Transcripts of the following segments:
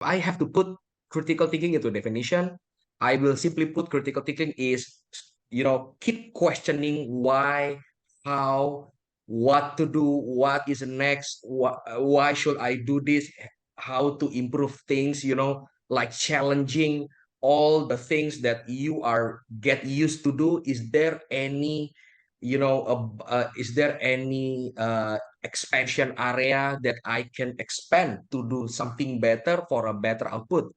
I have to put critical thinking into definition, I will simply put critical thinking is, keep questioning why, how, what to do, what is next, why should I do this, how to improve things, like challenging all the things that you are get used to do. Is there any, is there any expansion area that I can expand to do something better for a better output?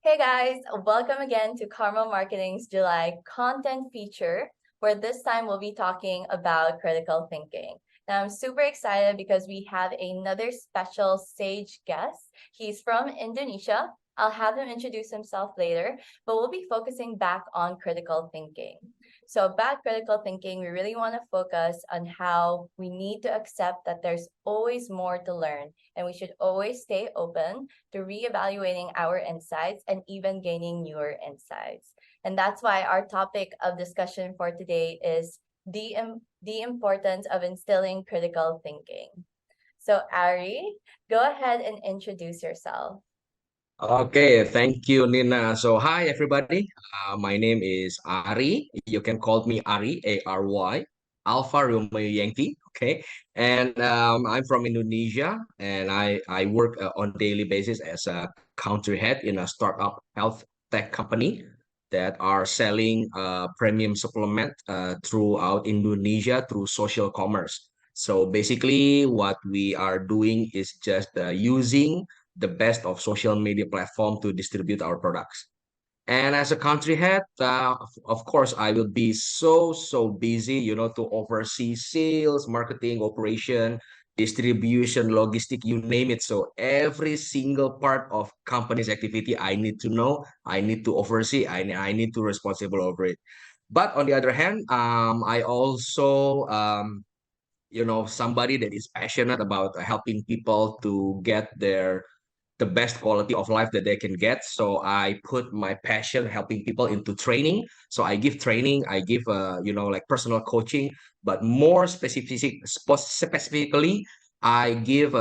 Hey guys, welcome again to Karma Marketing's July content feature, where this time we'll be talking about critical thinking. Now, I'm super excited because we have another special sage guest. He's from Indonesia. I'll have him introduce himself later, but we'll be focusing back on critical thinking. So, about critical thinking, we really want to focus on how we need to accept that there's always more to learn, and we should always stay open to reevaluating our insights and even gaining newer insights. And that's why our topic of discussion for today is the importance of instilling critical thinking. So, Ari, go ahead and introduce yourself. Okay, thank you, Nina. So, hi, everybody. My name is Ari. You can call me Ari, Ary, Alpha Romeo Yankee. Okay, and I'm from Indonesia, and I work on daily basis as a country head in a startup health tech company that are selling premium supplement throughout Indonesia through social commerce. So basically, what we are doing is just using the best of social media platform to distribute our products. And as a country head, of course, I will be so busy, to oversee sales, marketing, operation, distribution, logistic, you name it. So every single part of company's activity, I need to know, I need to oversee, I need to responsible over it. But on the other hand, I also somebody that is passionate about helping people to get the best quality of life that they can get. So I put my passion helping people into training. So I give training, I give like personal coaching, but more specifically, I give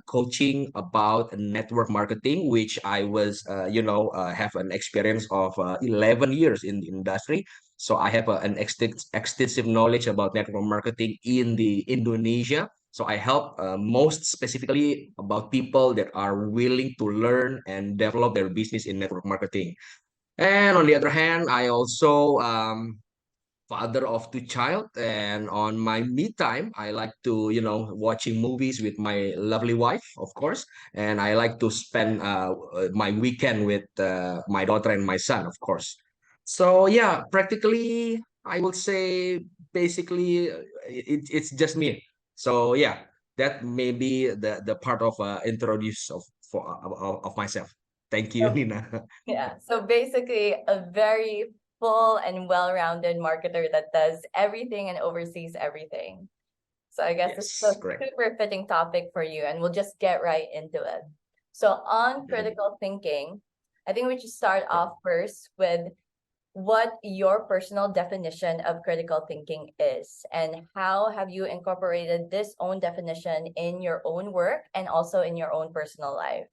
coaching about network marketing, which I was have an experience of 11 years in the industry. So I have an extensive knowledge about network marketing in the Indonesia. So I help most specifically about people that are willing to learn and develop their business in network marketing. And on the other hand, I also father of two child, and on my me time, I like to watching movies with my lovely wife, of course, and I like to spend my weekend with my daughter and my son, of course. So yeah, practically, I would say basically it's just me. So yeah, that may be the part of introduce of myself. Thank you, So, Nina. yeah, so basically, a very full and well rounded marketer that does everything and oversees everything. So I guess this is a Yes, correct. super fitting topic for you, and we'll just get right into it. So on Mhm. critical thinking, I think we should start off first with what your personal definition of critical thinking is, and how have you incorporated this own definition in your own work and also in your own personal life?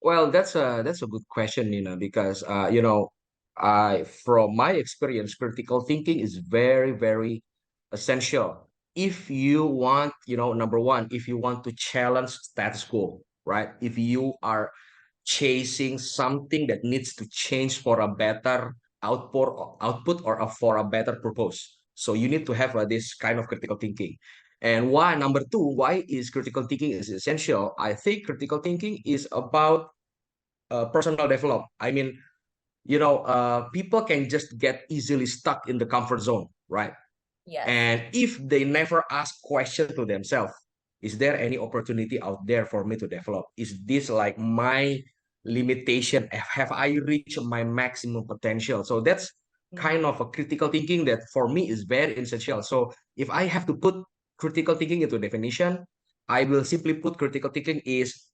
Well, that's a good question, Nina, because I from my experience, critical thinking is very essential. If you want, number one, if you want to challenge status quo, right? If you are chasing something that needs to change for a better output or for a better purpose. So you need to have this kind of critical thinking. And why, number two, why is critical thinking is essential? I think critical thinking is about personal develop. I mean, people can just get easily stuck in the comfort zone, right? Yes. And if they never ask question to themselves, is there any opportunity out there for me to develop? Is this like my limitation? Have I reached my maximum potential? So that's Mm. kind of a critical thinking that for me is very essential. So if I have to put critical thinking into definition, I will simply put critical thinking is,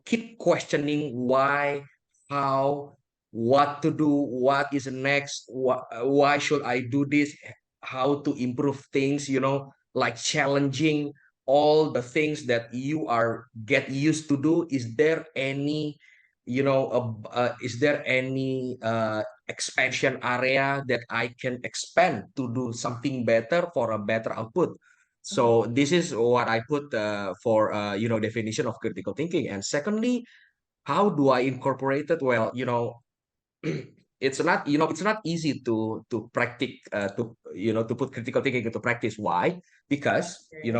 keep questioning why, how, what to do, what is next, why should I do this, how to improve things, like challenging all the things that you are get used to do, is there any, is there any expansion area that I can expand to do something better for a better output? Mhm. So this is what I put for definition of critical thinking. And secondly, how do I incorporate it? Well, it's not easy to practice to put critical thinking into practice. Why? Because Agree.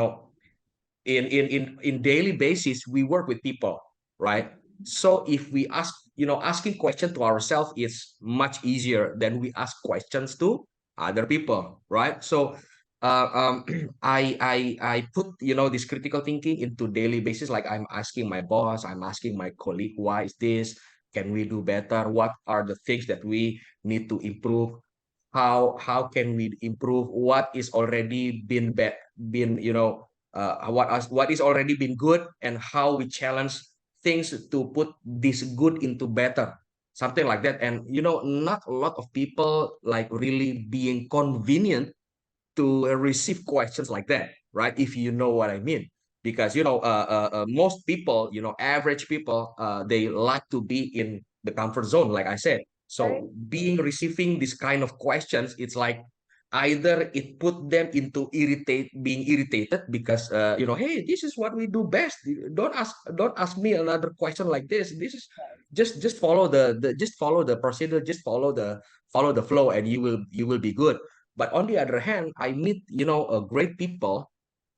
in daily basis we work with people, right? So if we ask, asking question to ourselves is much easier than we ask questions to other people, right? So I put this critical thinking into daily basis, like I'm asking my boss, I'm asking my colleague, why is this, can we do better, what are the things that we need to improve, how can we improve what is already been what is already been good, and how we challenge things to put this good into better, something like that. And not a lot of people like really being convenient to receive questions like that, right? If you know what I mean. Because most people, average people, they like to be in the comfort zone, like I said. Very So being receiving this kind of questions, it's like either it put them into being irritated because hey, this is what we do best. Don't ask me another question like this. This is just follow the just follow the procedure, just follow the flow, and you will be good. But on the other hand, I meet, great people,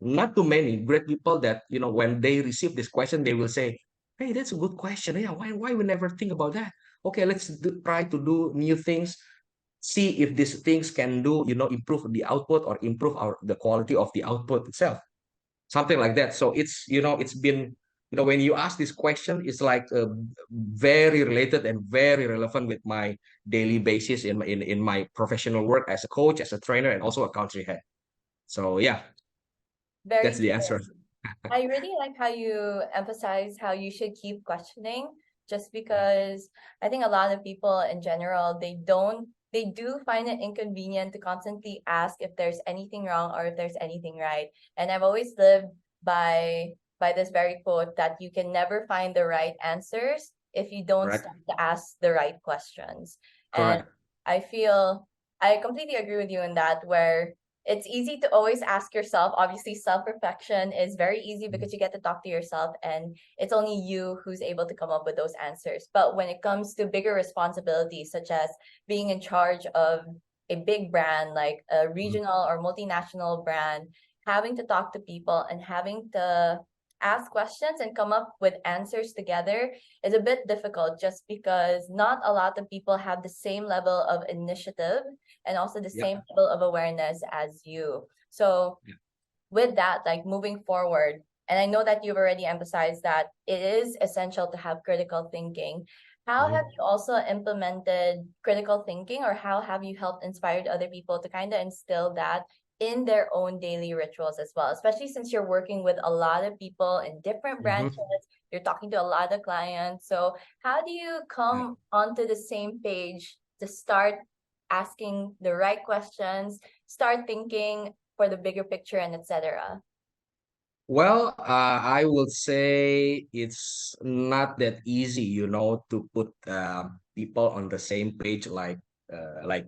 not too many great people that, when they receive this question, they will say, hey, that's a good question. Yeah, why we never think about that? Okay, let's try to do new things, see if these things can do, improve the output or improve the quality of the output itself, something like that. So it's been, when you ask this question, it's like very related and very relevant with my daily basis in my professional work as a coach, as a trainer, and also a country head. So yeah, that's very the true. answer. I really like how you emphasize how you should keep questioning, just because I think a lot of people in general, they do find it inconvenient to constantly ask if there's anything wrong or if there's anything right. And I've always lived by this very quote that you can never find the right answers if you don't Correct. start to ask the right questions. And Correct. I feel I completely agree with you in that, where it's easy to always ask yourself. Obviously, self-reflection is very easy because you get to talk to yourself and it's only you who's able to come up with those answers. But when it comes to bigger responsibilities, such as being in charge of a big brand, like a regional or multinational brand, having to talk to people and having to ask questions and come up with answers together is a bit difficult, just because not a lot of people have the same level of initiative and also the Yeah. same level of awareness as you. So Yeah. with that, like moving forward, and I know that you've already emphasized that it is essential to have critical thinking. How have Mhm. you also implemented critical thinking, or how have you helped inspired other people to kind of instill that in their own daily rituals as well? Especially since you're working with a lot of people in different branches, Mhm. you're talking to a lot of clients. So how do you Right. come onto the same page to start asking the right questions, start thinking for the bigger picture, and etc.? Well, I would say it's not that easy, to put people on the same page, like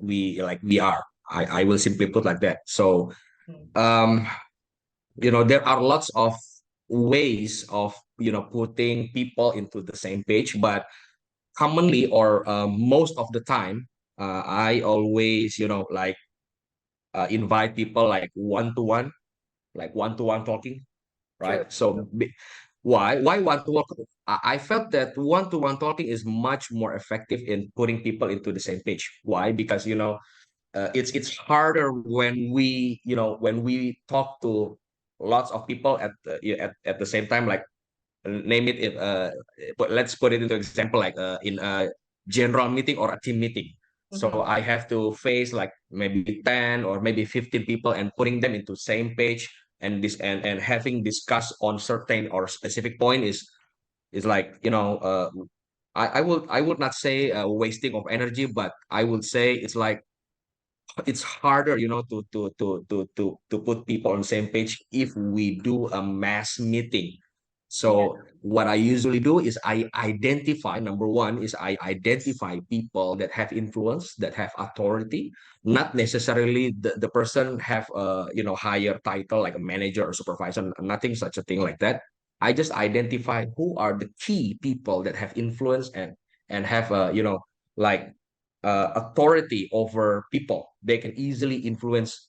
we are. I will simply put like that. So Mm. um, there are lots of ways of putting people into the same page, but commonly, or most of the time, I always invite people like one-to-one talking, True. right? So why one-to-one? I felt that one-to-one talking is much more effective in putting people into the same page. Why? Because it's harder when we talk to lots of people at the same time, like name it if but let's put it into example, like in a general meeting or a team meeting. So Mm-hmm. I have to face like maybe 10 or maybe 15 people and putting them into same page, and this and having discussed on certain or specific point is like I would not say wasting of energy, but I would say it's like it's harder, to put people on the same page if we do a mass meeting. Yeah. So what I usually do is I identify, number one is I identify people that have influence, that have authority, not necessarily the person have a higher title like a manager or supervisor, nothing such a thing like that. I just identify who are the key people that have influence and have like authority over people. They can easily influence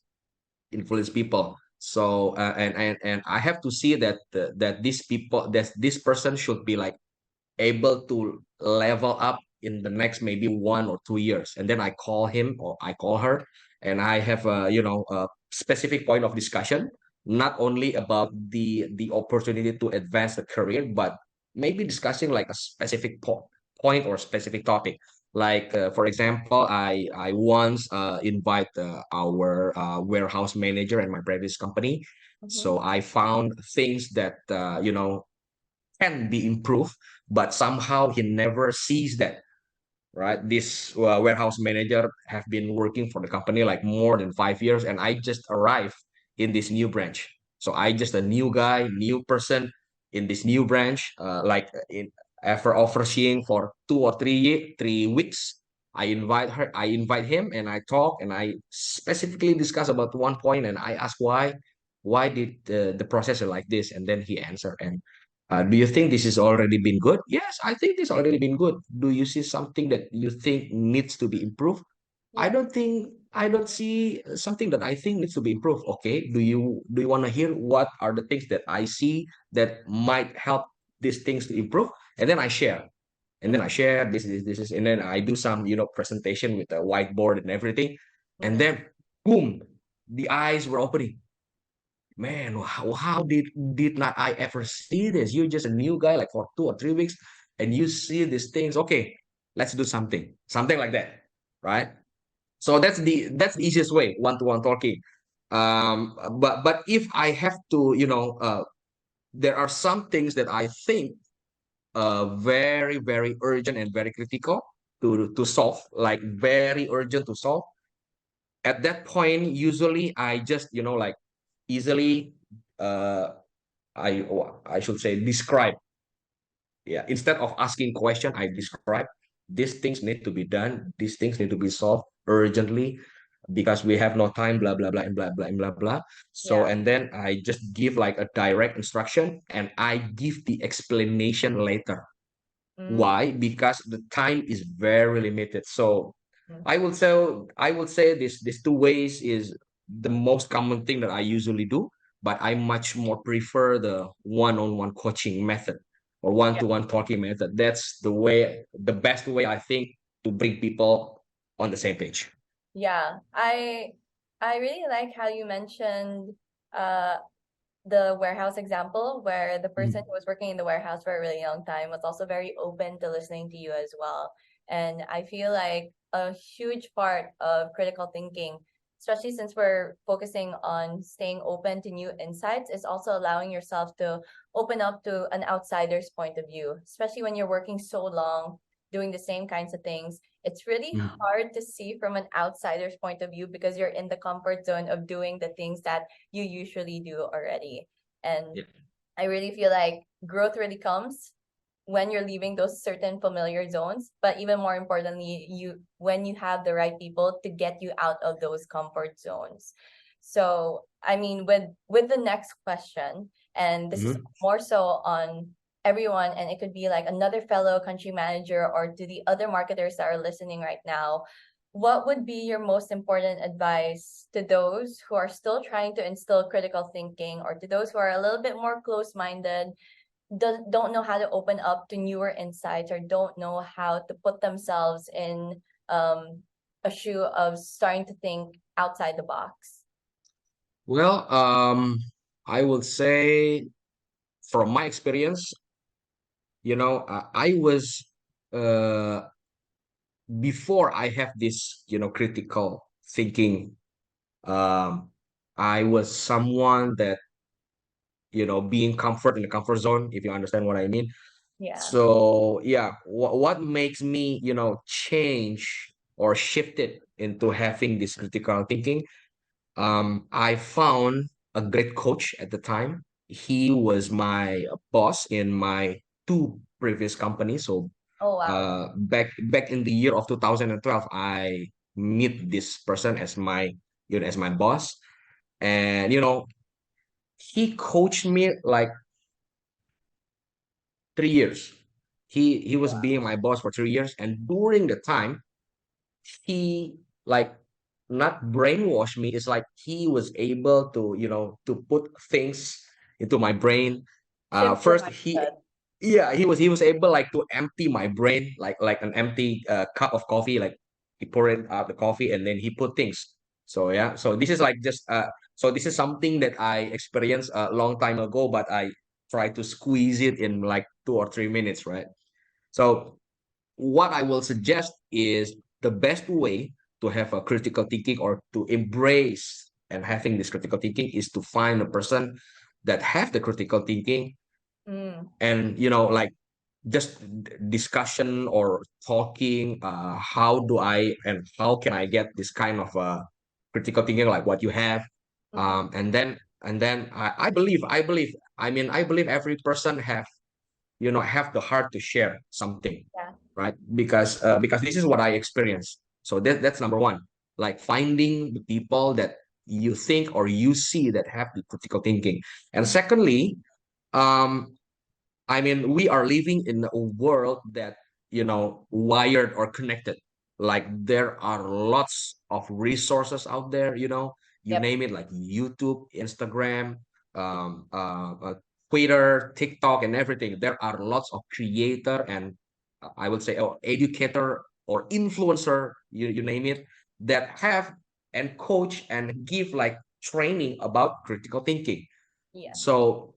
people. So and I have to see that this person should be like able to level up in the next maybe 1 or 2 years, and then I call him or I call her, and I have a specific point of discussion, not only about the opportunity to advance the career, but maybe discussing like a specific point or specific topic. Like for example, I once invite our warehouse manager in my previous company. Mm-hmm. So I found things that can be improved, but somehow he never sees that, right? This warehouse manager have been working for the company like more than 5 years, and I just arrived in this new branch. So I just a new guy, new person in this new branch. Like in after overseeing for 2 or 3 weeks, I invite him, and I talk, and I specifically discuss about one point, and I ask why did the process like this, and then he answered. And do you think this has already been good? Yes, I think this already been good. Do you see something that you think needs to be improved? Yeah. I don't see something that I think needs to be improved. Okay, do you want to hear what are the things that I see that might help these things to improve? And then I share. And then I share this is, and then I do some, presentation with a whiteboard and everything. And Mm-hmm. then boom, the eyes were opening. Man, how did not I ever see this? You're just a new guy, like for 2 or 3 weeks, and you see these things. Okay, let's do something like that, right? So that's the easiest way, one-to-one talking. But if I have to, there are some things that I think very very urgent and very critical to solve, like very urgent to solve. At that point, usually I just like easily uh I should say describe. Yeah, instead of asking question, I describe these things need to be done. These things need to be solved urgently because we have no time. Blah blah blah and blah blah and blah blah. So Yeah. and then I just give like a direct instruction, and I give the explanation later. Mm-hmm. Why? Because the time is very limited. So I will say this two ways is the most common thing that I usually do, but I much more prefer the one-on-one coaching method or one-to-one talking method. That's the best way I think to bring people on the same page. Yeah, I really like how you mentioned uh the warehouse example where the person Mhm. who was working in the warehouse for a really long time was also very open to listening to you as well. And I feel like a huge part of critical thinking, especially since we're focusing on staying open to new insights, is also allowing yourself to open up to an outsider's point of view, especially when you're working so long doing the same kinds of things. It's really Mhm. hard to see from an outsider's point of view because you're in the comfort zone of doing the things that you usually do already. And Yeah. I really feel like growth really comes when you're leaving those certain familiar zones, but even more importantly, you when you have the right people to get you out of those comfort zones. So, I mean, with the next question, and this is Mhm. more so on everyone, and it could be like another fellow country manager or to the other marketers that are listening right now, what would be your most important advice to those who are still trying to instill critical thinking, or to those who are a little bit more close-minded, don't know how to open up to newer insights, or don't know how to put themselves in a shoe of starting to think outside the box? Well, I would say from my experience, I was uh before I have this, critical thinking, um, I was someone that, being comfort in the comfort zone, if you understand what I mean. Yeah. So yeah, what makes me, change? or shifted into having this critical thinking, I found a great coach at the time. He was my boss in my two previous companies. So Oh, wow. back in the year of 2012, I meet this person as my as my boss, and he coached me like 3 years. He was being my boss for 3 years, and during the time he like not brainwash me. It's like he was able to to put things into my brain. Shift your First he mindset. yeah, he was able like to empty my brain like an empty cup of coffee. Like he poured out the coffee and then he put things. So yeah, so this is like just so this is something that I experienced a long time ago, but I try to squeeze it in like 2 or 3 minutes, right? So what I will suggest is the best way to have a critical thinking or to embrace and having this critical thinking is to find a person that have the critical thinking, Mm, and like just discussion or talking, how do I and how can I get this kind of critical thinking like what you have. mm-hmm. And then I believe every person have the heart to share something, Yeah. right? Because this is what I experienced. So that's number one, like finding the people that you think or you see that have the critical thinking. And Mm-hmm. secondly, um we are living in a world that, wired or connected. Like there are lots of resources out there, you Yep. name it, like YouTube, Instagram, um, uh, uh, Twitter, TikTok, and everything. There are lots of creator and I would say, or educator or influencer, you name it, that have and coach and give like training about critical thinking. Yeah. So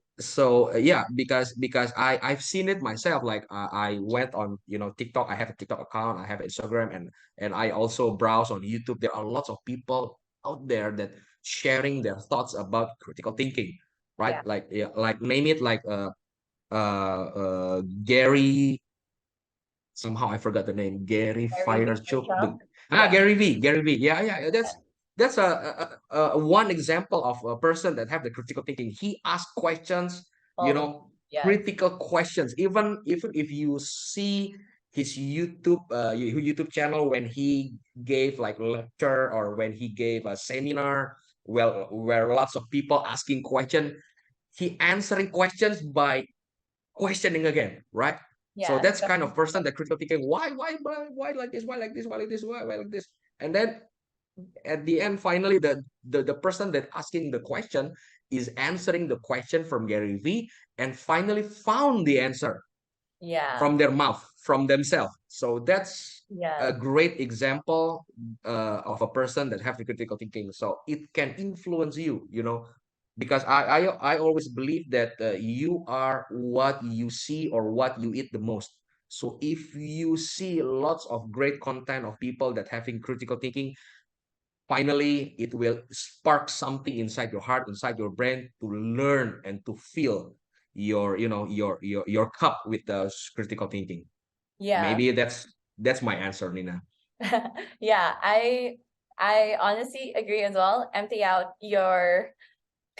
yeah, because I've seen it myself. Like I went on TikTok. I have a TikTok account, I have Instagram, and I also browse on YouTube. There are lots of people out there that sharing their thoughts about critical thinking, right? Yeah. Like, yeah, like name it, like Gary, somehow I forgot the name. Gary Very Vaynerchuk. Vaynerchuk. Ah, Yeah. Gary V. Gary V. Yeah, yeah. That's a one example of a person that have the critical thinking. He asks questions, All the yes. critical questions. Even if you see his YouTube channel when he gave like lecture or when he gave a seminar, well, where lots of people asking question, he answering questions by questioning again, right? So Yeah. that's kind Very of person that critical thinking. Why like this? Why like this? Why like this? Why like this? And then at the end, finally, the person that asking the question is answering the question from Gary V, and finally found the answer yeah. from their mouth, from themselves. So that's a Yes. great example of a person that have the critical thinking. So it can influence you, because I always believe that you are what you see or what you eat the most. So if you see lots of great content of people that having critical thinking, finally it will spark something inside your heart, inside your brain, to learn and to fill your cup with the critical thinking. Yeah. Maybe that's my answer, Nina. Yeah. I honestly agree as well. Empty out your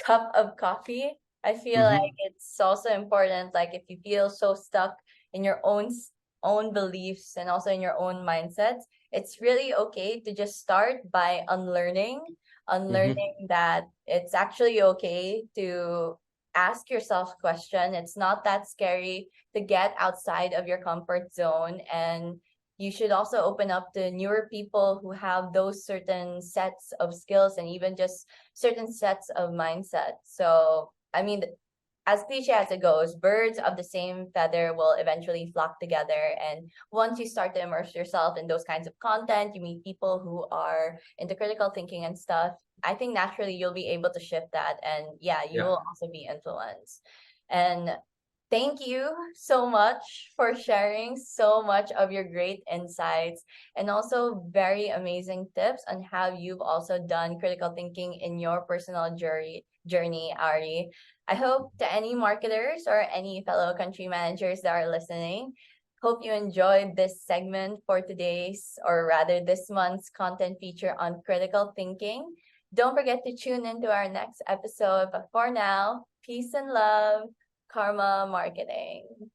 cup of coffee. I feel like Mm-hmm. it's also important. Like if you feel so stuck in your own beliefs and also in your own mindsets, it's really okay to just start by Mm-hmm. unlearning that it's actually okay to ask yourself question. It's not that scary to get outside of your comfort zone, and you should also open up to newer people who have those certain sets of skills and even just certain sets of mindset. So, I mean, as cliche as it goes, birds of the same feather will eventually flock together. And once you start to immerse yourself in those kinds of content, you meet people who are into critical thinking and stuff. I think naturally you'll be able to shift that. And yeah, you Yeah. will also be influenced. And thank you so much for sharing so much of your great insights and also very amazing tips on how you've also done critical thinking in your personal journey, Ari. I hope to any marketers or any fellow country managers that are listening, Hope you enjoyed this segment for today's, or rather this month's content feature on critical thinking. Don't forget to tune into our next episode. But for now, peace and love, Karma Marketing.